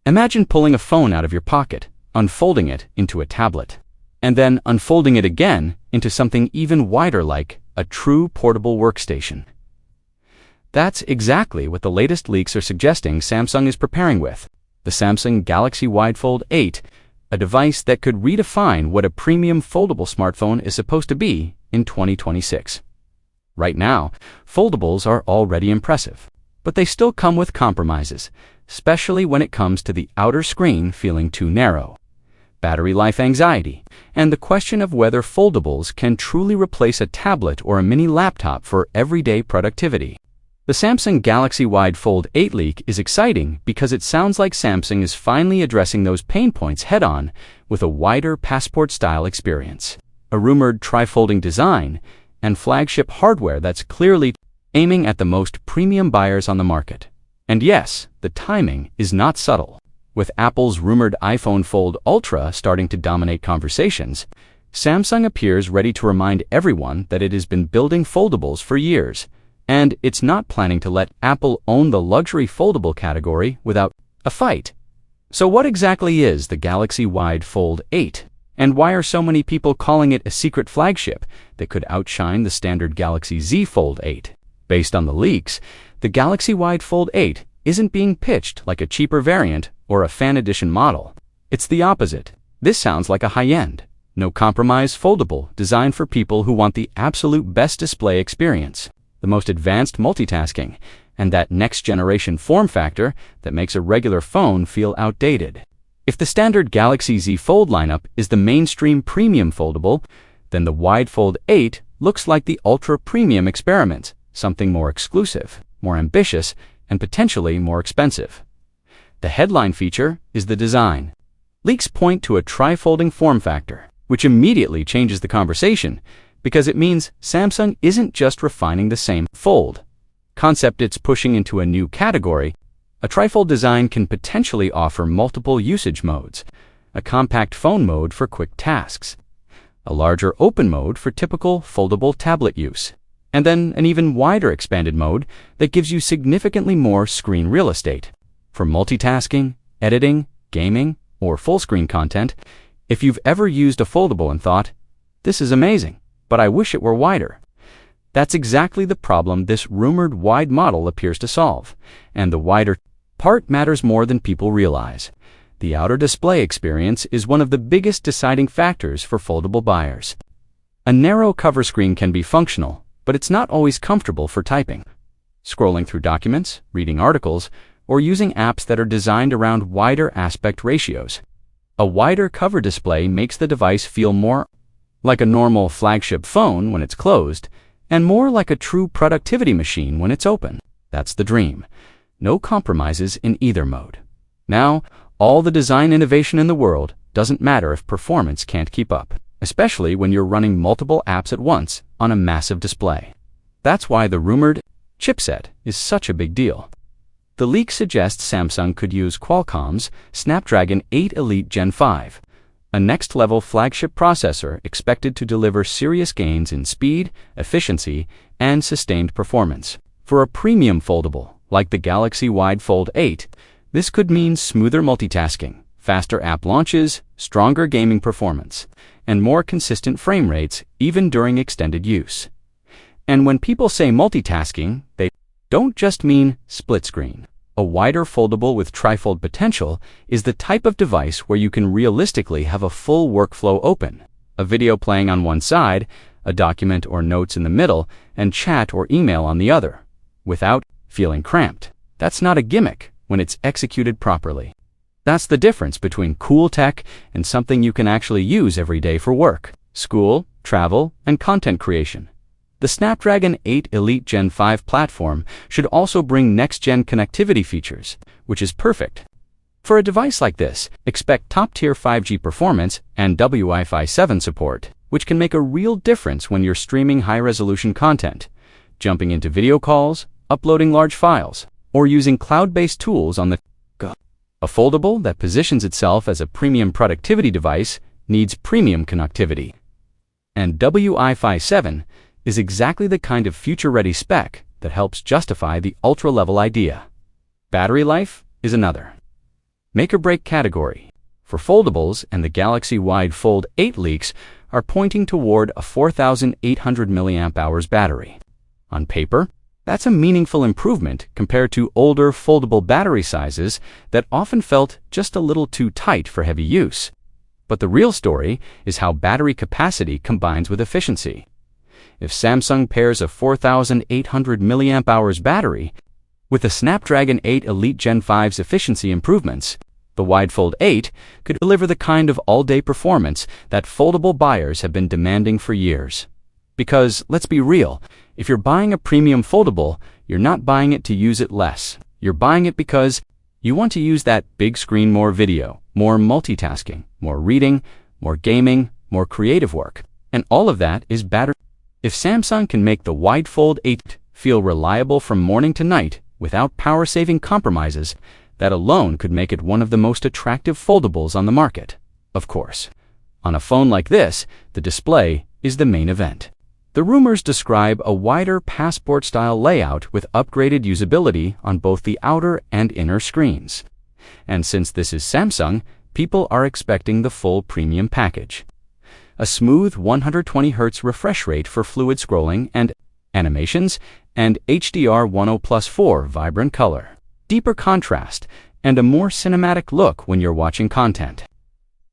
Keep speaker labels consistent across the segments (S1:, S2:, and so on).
S1: Imagine pulling a phone out of your pocket, unfolding it into a tablet, and then unfolding it again into something even wider like a true portable workstation. That's exactly what the latest leaks are suggesting Samsung is preparing with the Samsung Galaxy Wide Fold 8, a device that could redefine what a premium foldable smartphone is supposed to be in 2026. Right now, foldables are already impressive, but they still come with compromises, especially when it comes to the outer screen feeling too narrow, battery life anxiety, and the question of whether foldables can truly replace a tablet or a mini laptop for everyday productivity. The Samsung Galaxy Wide Fold 8 leak is exciting because it sounds like Samsung is finally addressing those pain points head-on with a wider passport-style experience, a rumored tri-folding design, and flagship hardware that's clearly aiming at the most premium buyers on the market. And yes, the timing is not subtle. With Apple's rumored iPhone Fold Ultra starting to dominate conversations, Samsung appears ready to remind everyone that it has been building foldables for years, and it's not planning to let Apple own the luxury foldable category without a fight. So what exactly is the Galaxy Wide Fold 8? And why are so many people calling it a secret flagship that could outshine the standard Galaxy Z Fold 8? Based on the leaks, the Galaxy Wide Fold 8 isn't being pitched like a cheaper variant or a fan edition model. It's the opposite. This sounds like a high-end, no-compromise foldable designed for people who want the absolute best display experience, the most advanced multitasking, and that next-generation form factor that makes a regular phone feel outdated. If the standard Galaxy Z Fold lineup is the mainstream premium foldable, then the Wide Fold 8 looks like the ultra-premium experiment, something more exclusive, more ambitious, and potentially more expensive. The headline feature is the design. Leaks point to a tri-folding form factor, which immediately changes the conversation, because it means Samsung isn't just refining the same fold concept, it's pushing into a new category. A trifold design can potentially offer multiple usage modes, a compact phone mode for quick tasks, a larger open mode for typical foldable tablet use, and then an even wider expanded mode that gives you significantly more screen real estate for multitasking, editing, gaming, or full-screen content. If you've ever used a foldable and thought, "This is amazing, but I wish it were wider," that's exactly the problem this rumored wide model appears to solve. And the wider part matters more than people realize. The outer display experience is one of the biggest deciding factors for foldable buyers. A narrow cover screen can be functional, but it's not always comfortable for typing, scrolling through documents, reading articles, or using apps that are designed around wider aspect ratios. A wider cover display makes the device feel more like a normal flagship phone when it's closed, and more like a true productivity machine when it's open. That's the dream. No compromises in either mode. Now, all the design innovation in the world doesn't matter if performance can't keep up, especially when you're running multiple apps at once on a massive display. That's why the rumored chipset is such a big deal. The leak suggests Samsung could use Qualcomm's Snapdragon 8 Elite Gen 5, a next-level flagship processor expected to deliver serious gains in speed, efficiency, and sustained performance. For a premium foldable, like the Galaxy Wide Fold 8, this could mean smoother multitasking, faster app launches, stronger gaming performance, and more consistent frame rates even during extended use. And when people say multitasking, they don't just mean split screen. A wider foldable with trifold potential is the type of device where you can realistically have a full workflow open, a video playing on one side, a document or notes in the middle, and chat or email on the other, without feeling cramped. That's not a gimmick when it's executed properly. That's the difference between cool tech and something you can actually use every day for work, school, travel, and content creation. The Snapdragon 8 Elite Gen 5 platform should also bring next-gen connectivity features, which is perfect. For a device like this, expect top-tier 5G performance and Wi-Fi 7 support, which can make a real difference when you're streaming high-resolution content, jumping into video calls, uploading large files, or using cloud-based tools on the go. A foldable that positions itself as a premium productivity device needs premium connectivity. And Wi-Fi 7 is exactly the kind of future-ready spec that helps justify the ultra-level idea. Battery life is another. Make-or-break category. For foldables, and the Galaxy-wide Fold 8 leaks are pointing toward a 4,800 mAh battery. On paper, that's a meaningful improvement compared to older foldable battery sizes that often felt just a little too tight for heavy use. But the real story is how battery capacity combines with efficiency. If Samsung pairs a 4,800 mAh battery with the Snapdragon 8 Elite Gen 5's efficiency improvements, the wide Fold 8 could deliver the kind of all-day performance that foldable buyers have been demanding for years. Because, let's be real, if you're buying a premium foldable, you're not buying it to use it less. You're buying it because you want to use that big screen, more video, more multitasking, more reading, more gaming, more creative work. And all of that is battery. If Samsung can make the wide Fold 8 feel reliable from morning to night without power-saving compromises, that alone could make it one of the most attractive foldables on the market. Of course, on a phone like this, the display is the main event. The rumors describe a wider passport-style layout with upgraded usability on both the outer and inner screens. And since this is Samsung, people are expecting the full premium package. A smooth 120Hz refresh rate for fluid scrolling and animations, and HDR 10+4 vibrant color, deeper contrast, and a more cinematic look when you're watching content.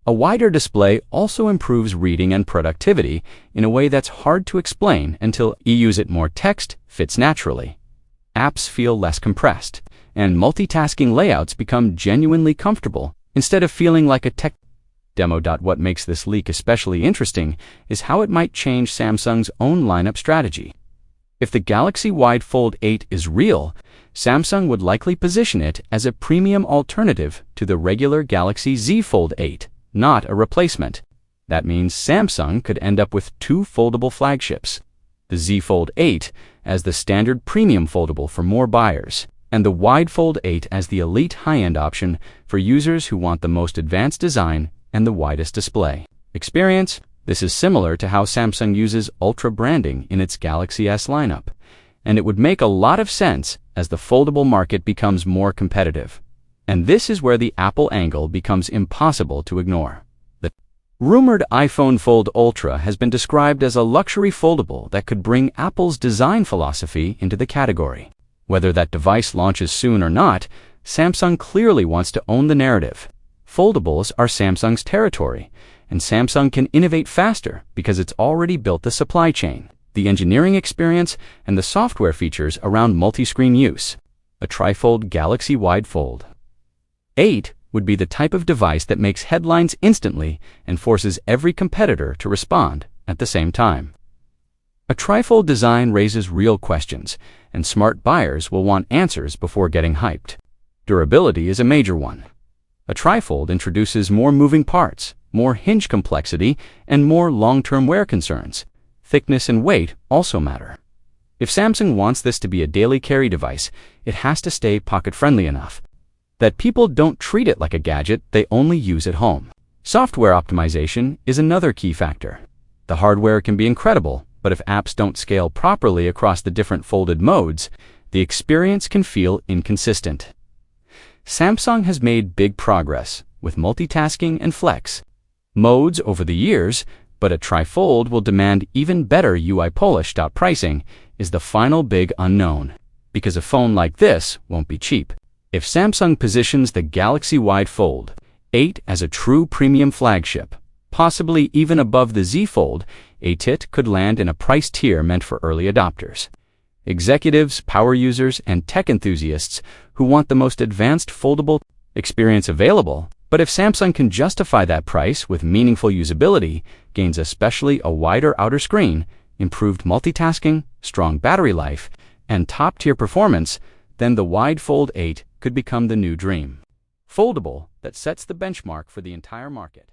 S1: A wider display also improves reading and productivity in a way that's hard to explain until you use it. More text fits naturally. Apps feel less compressed, and multitasking layouts become genuinely comfortable instead of feeling like a tech demo. What makes this leak especially interesting is how it might change Samsung's own lineup strategy. If the Galaxy-wide Fold 8 is real, Samsung would likely position it as a premium alternative to the regular Galaxy Z Fold 8, not a replacement. That means Samsung could end up with two foldable flagships: the Z Fold 8 as the standard premium foldable for more buyers, and the wide Fold 8 as the elite high-end option for users who want the most advanced design and the widest display experience. This is similar to how Samsung uses Ultra branding in its Galaxy S lineup, and it would make a lot of sense as the foldable market becomes more competitive. And this is where the Apple angle becomes impossible to ignore. The rumored iPhone Fold Ultra has been described as a luxury foldable that could bring Apple's design philosophy into the category. Whether that device launches soon or not, Samsung clearly wants to own the narrative. Foldables are Samsung's territory, and Samsung can innovate faster because it's already built the supply chain, the engineering experience, and the software features around multi-screen use. A trifold Galaxy-wide Fold 8 would be the type of device that makes headlines instantly and forces every competitor to respond at the same time. A trifold design raises real questions, and smart buyers will want answers before getting hyped. Durability is a major one. A trifold introduces more moving parts, more hinge complexity, and more long-term wear concerns. Thickness and weight also matter. If Samsung wants this to be a daily carry device, it has to stay pocket-friendly enough that people don't treat it like a gadget they only use at home. Software optimization is another key factor. The hardware can be incredible, but if apps don't scale properly across the different folded modes, the experience can feel inconsistent. Samsung has made big progress with multitasking and flex modes over the years, but a trifold will demand even better UI polish. Pricing is the final big unknown, because a phone like this won't be cheap. If Samsung positions the Galaxy-wide Fold 8 as a true premium flagship, possibly even above the Z Fold 8, it could land in a price tier meant for early adopters. Executives, power users, and tech enthusiasts who want the most advanced foldable experience available. But if Samsung can justify that price with meaningful usability, gains especially a wider outer screen, improved multitasking, strong battery life, and top-tier performance, then the wide Fold 8 could become the new dream foldable that sets the benchmark for the entire market.